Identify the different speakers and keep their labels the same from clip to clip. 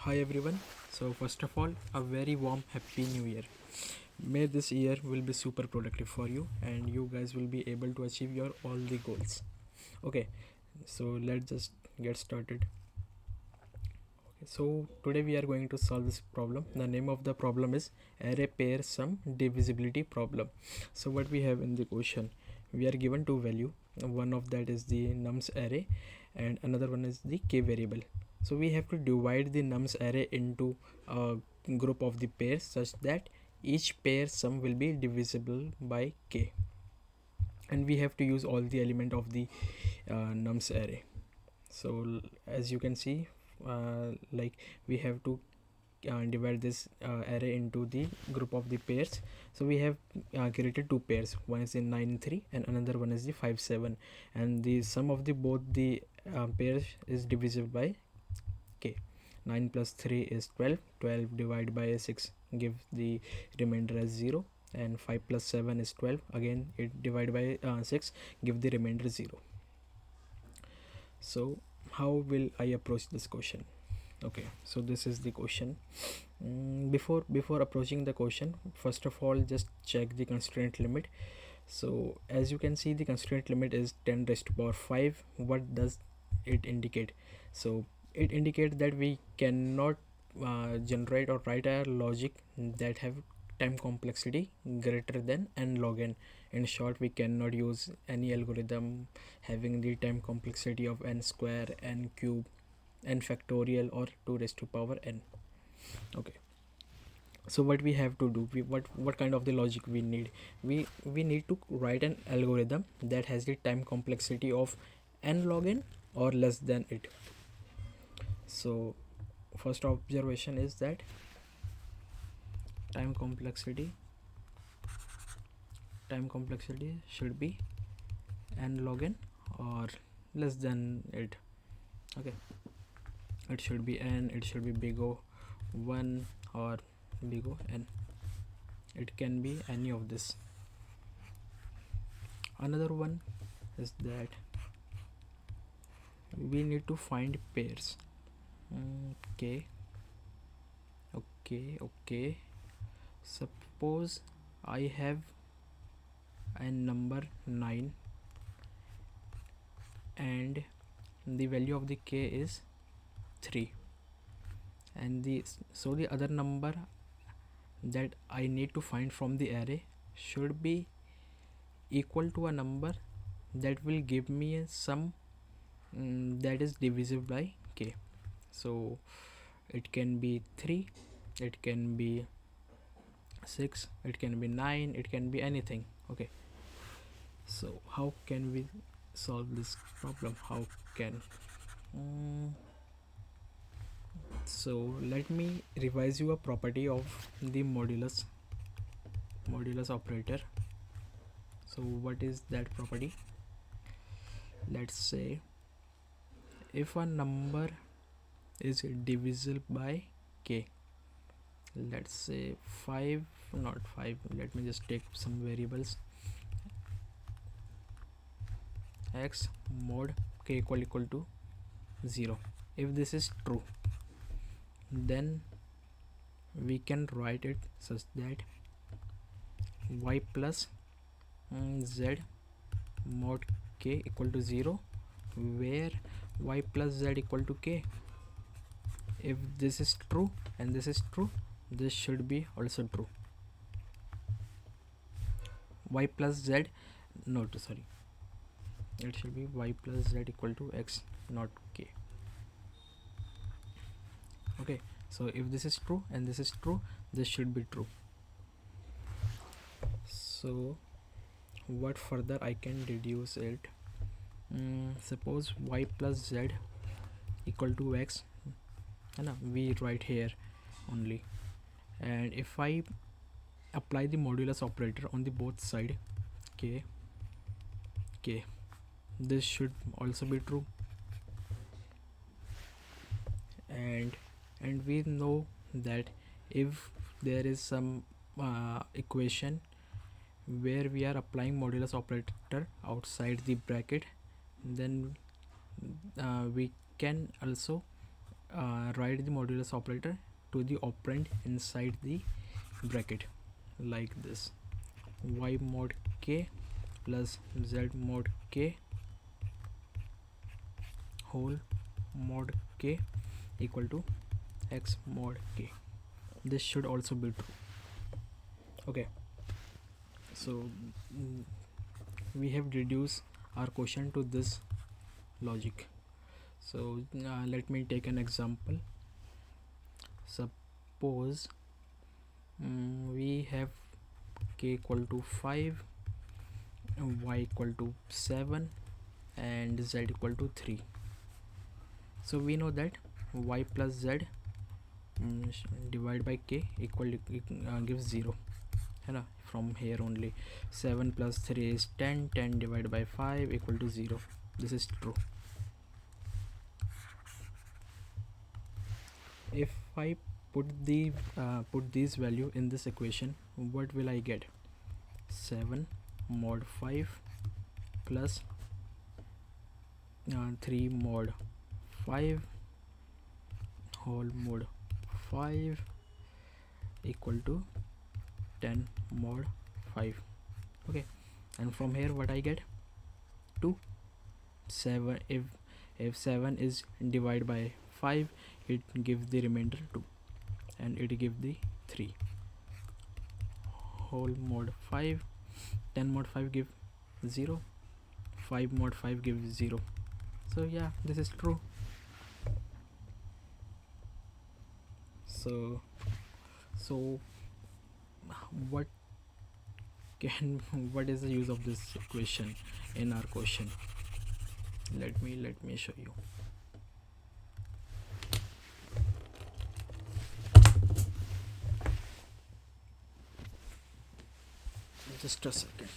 Speaker 1: Hi everyone. So first of all, a very warm happy new year. May this year will be super productive for you and you guys will be able to achieve your all the goals. Okay. So let's just get started. So today we are going to solve this problem. The name of the problem is array pair sum divisibility problem. So what we have in the question, we are given two value. One of that is the nums array and another one is the k variable. So we have to divide the nums array into a group of the pairs such that each pair sum will be divisible by k, and we have to use all the element of the nums array. So as you can see, like we have to divide this array into the group of the pairs. So we have created two pairs, one is the 9 3 and another one is the 5 7, and the sum of the both the pairs is divisible by k. 9 plus 3 is 12. 12 divided by 6 give the remainder as 0, and 5 plus 7 is 12. Again it divided by 6 give the remainder 0. So how will I approach this question? Okay, so this is the question. Before approaching the question, first of all just check the constraint limit. So as you can see, the constraint limit is 10 raised to power 5. What does it indicate? So it indicates that we cannot generate or write a logic that have time complexity greater than n log n. In short, we cannot use any algorithm having the time complexity of n square, n cube, n factorial, or 2 raised to power n. Okay, so what we have to do, what kind of the logic we need? We need to write an algorithm that has the time complexity of n log n or less than it. So first observation is that time complexity should be n log n or less than it. Okay, it should be n, it should be big O 1 or big O n. It can be any of this. Another one is that we need to find pairs. Okay, suppose I have a number 9 and the value of the k is 3, and the other number that I need to find from the array should be equal to a number that will give me a sum that is divisible by k. So it can be 3, it can be 6, it can be 9, it can be anything. Okay, so how can we solve this problem? How can so let me revise you a property of the modulus operator. So what is that property? Let's say if a number is divisible by k, let's say 5, not 5, let me just take some variables, x mod k equal to 0. If this is true, then we can write it such that y plus z mod k equal to 0, where y plus z equal to k. If this is true and this is true, this should be also true. Y plus z, not sorry, it should be y plus z equal to x, not k. Okay, so if this is true and this is true, this should be true. So what further I can deduce it? Suppose y plus z equal to x, and we write here only, and if I apply the modulus operator on the both side k, this should also be true. And we know that if there is some equation where we are applying modulus operator outside the bracket, then we can also write the modulus operator to the operand inside the bracket like this: y mod k plus z mod k whole mod k equal to x mod k. This should also be true. Okay, so we have reduced our question to this logic. So let me take an example. Suppose we have k equal to 5, y equal to 7 and z equal to 3. So we know that y plus z divided by k gives 0, है ना. From here only 7 plus 3 is 10, 10 divided by 5 equal to 0. This is true. If I put these value in this equation, what will I get? 7 mod 5 plus 3 mod 5 whole mod 5 equal to 10 mod 5. Okay, and from here what I get? 2. 7. If 7 is divided by 5, it gives the remainder 2, and it gives the 3 whole mod 5. 10 mod 5 give 0, 5 mod 5 gives 0. So yeah, this is true. So what is the use of this equation in our question? Let me show you. Just a second.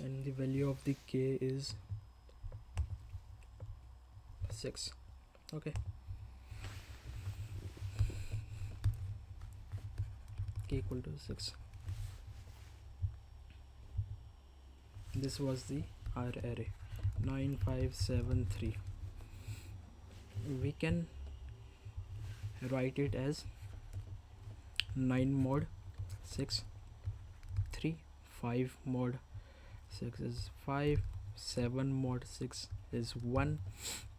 Speaker 1: And the value of the k is 6. Okay, k equal to 6. This was the our array 9573. We can write it as 9 mod 6 3, 5 mod 6 is 5, 7 mod 6 is 1,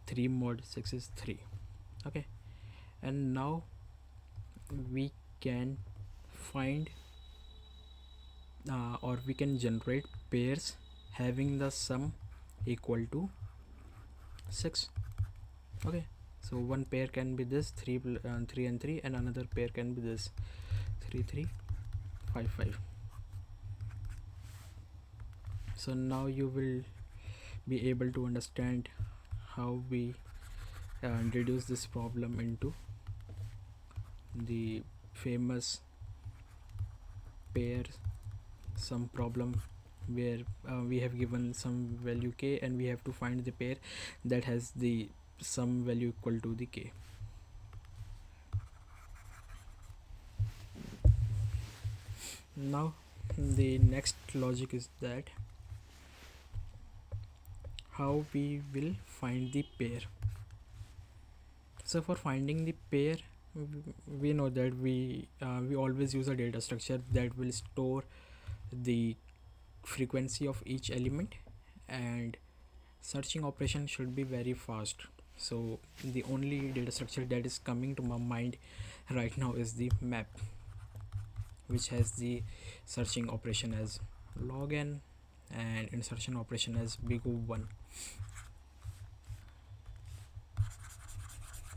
Speaker 1: 3 mod 6 is 3. Okay, and now we can find or we can generate pairs having the sum equal to 6. Okay, so one pair can be this 3 and 3, and another pair can be this 3 3 5 5. So now you will be able to understand how we reduce this problem into the famous pair sum problem, where we have given some value k and we have to find the pair that has the sum value equal to the k. Now the next logic is that how we will find the pair. So for finding the pair, we know that we always use a data structure that will store the frequency of each element, and searching operation should be very fast. So the only data structure that is coming to my mind right now is the map, which has the searching operation as log n and insertion operation as big O1.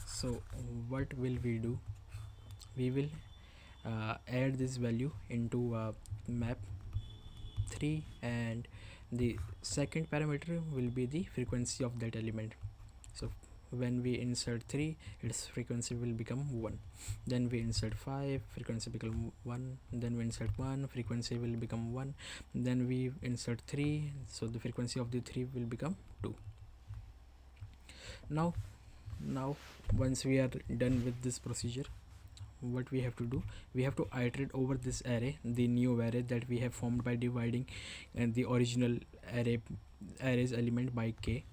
Speaker 1: So what will we do? We will add this value into map 3, and the second parameter will be the frequency of that element. So when we insert 3, its frequency will become 1. Then we insert 5, frequency become 1. Then we insert 1, frequency will become 1. Then we insert 3, so the frequency of the 3 will become 2. Now once we are done with this procedure, what we have to do, we have to iterate over this array, the new array that we have formed by dividing and the original array's element by k,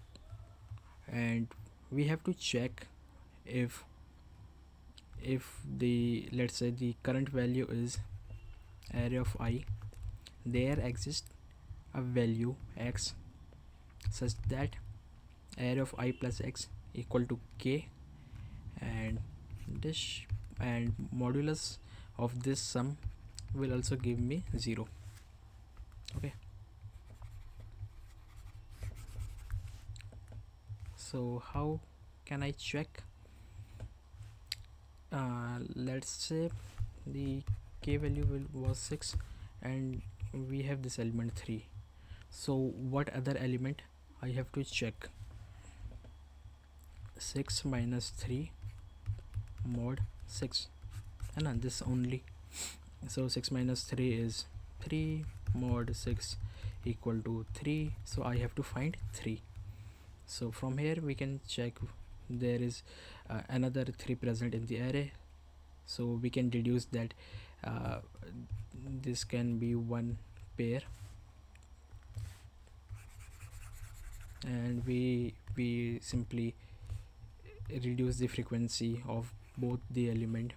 Speaker 1: and we have to check if the, let's say, the current value is array of I, there exists a value x such that array of I plus x equal to k, and this and modulus of this sum will also give me 0. Okay, so how can I check? Let's say the k value was 6 and we have this element 3, so what other element I have to check? 6 minus 3 mod 6, and this only. So 6 minus 3 is 3, mod 6 equal to 3, so I have to find 3. So from here we can check there is another 3 present in the array, so we can deduce that this can be one pair, and we simply reduce the frequency of both the element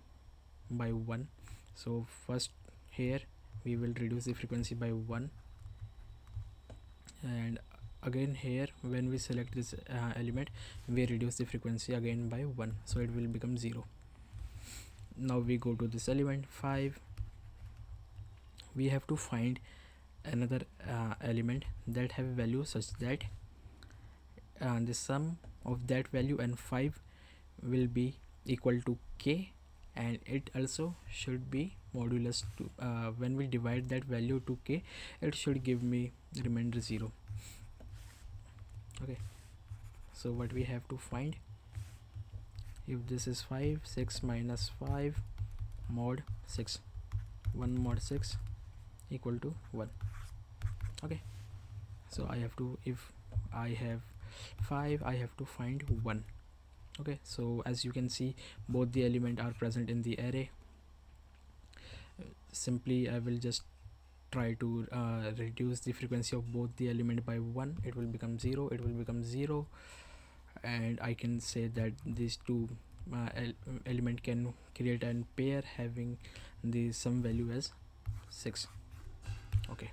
Speaker 1: by 1. So first here we will reduce the frequency by 1, and again here when we select this element we reduce the frequency again by 1, so it will become 0. Now we go to this element 5, we have to find another element that have value such that the sum of that value and 5 will be equal to k, and it also should be modulus to when we divide that value to k, it should give me remainder 0. Okay, so what we have to find, if this is 5, 6 minus 5 mod 6, 1 mod 6 equal to 1. Okay, so I have to, if I have 5, I have to find 1. Okay, so as you can see both the element are present in the array. Simply I will just try to reduce the frequency of both the element by 1, it will become 0, it will become 0, and I can say that these two element can create a pair having the sum value as 6. Okay,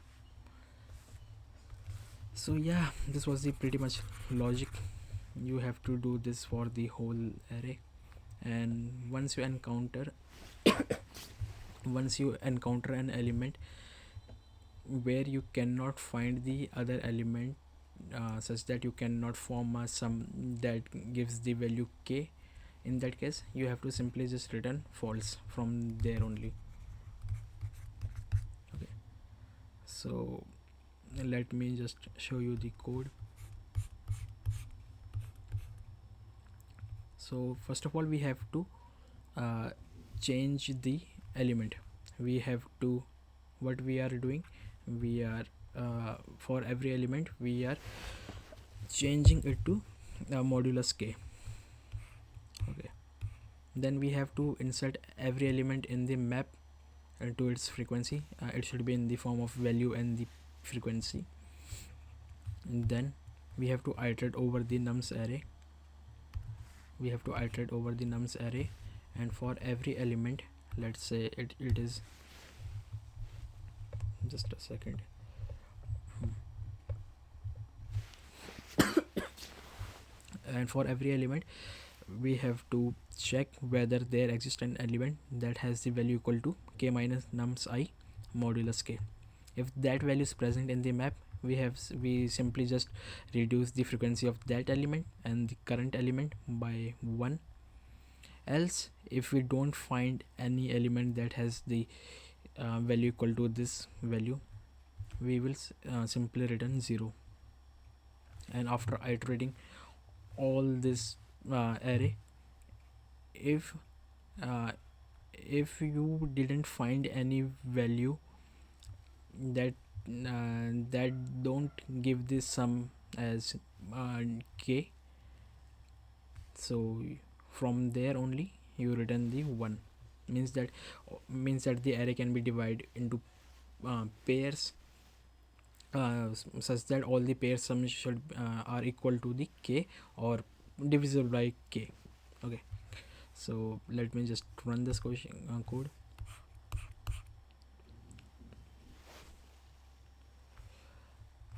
Speaker 1: so yeah, this was the pretty much logic. You have to do this for the whole array, and once you encounter an element where you cannot find the other element such that you cannot form a sum that gives the value k, in that case you have to simply just return false from there only. Okay, so let me just show you the code. So first of all we have to change the element. We have to, what we are doing, we are for every element we are changing it to modulus k. Okay, then we have to insert every element in the map to its frequency. It should be in the form of value and the frequency. And then we have to iterate over the nums array. And for every element, let's say it is, just a second, and for every element we have to check whether there exists an element that has the value equal to k minus nums I modulus k. If that value is present in the map, we simply just reduce the frequency of that element and the current element by 1. Else, if we don't find any element that has the value equal to this value, we will simply return 0. And after iterating all this array, if uh, if you didn't find any value that that don't give this sum as k, so from there only you return the 1. Means that the array can be divided into pairs, such that all the pair sums should are equal to the k or divisible by k. Okay, so let me just run this question code.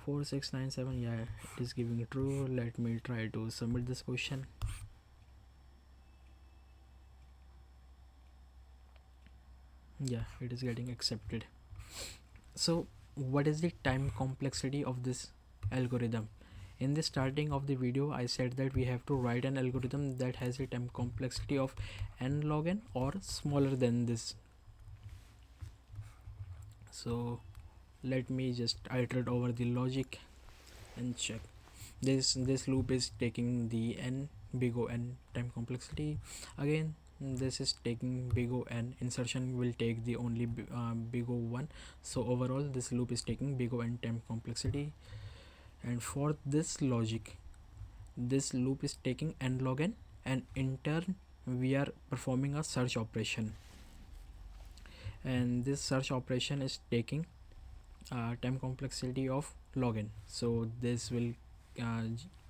Speaker 1: 4697, yeah, it is giving true. Let me try to submit this question. Yeah, it is getting accepted. So what is the time complexity of this algorithm? In the starting of the video I said that we have to write an algorithm that has a time complexity of n log n or smaller than this. So let me just iterate over the logic and check. This loop is taking the n big O n time complexity. Again this is taking big O n. Insertion will take the only big O1. So overall this loop is taking big O n time complexity. And for this logic, this loop is taking n log n, and in turn we are performing a search operation, and this search operation is taking time complexity of log n. So this will uh,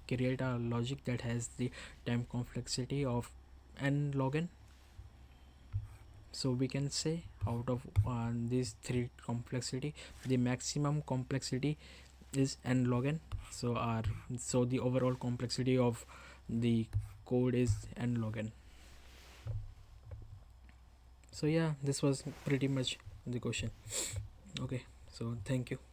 Speaker 1: create a logic that has the time complexity of n log n. So we can say out of these three complexity, the maximum complexity is n log n. So the overall complexity of the code is n log n. So yeah, this was pretty much the question. Okay, so thank you.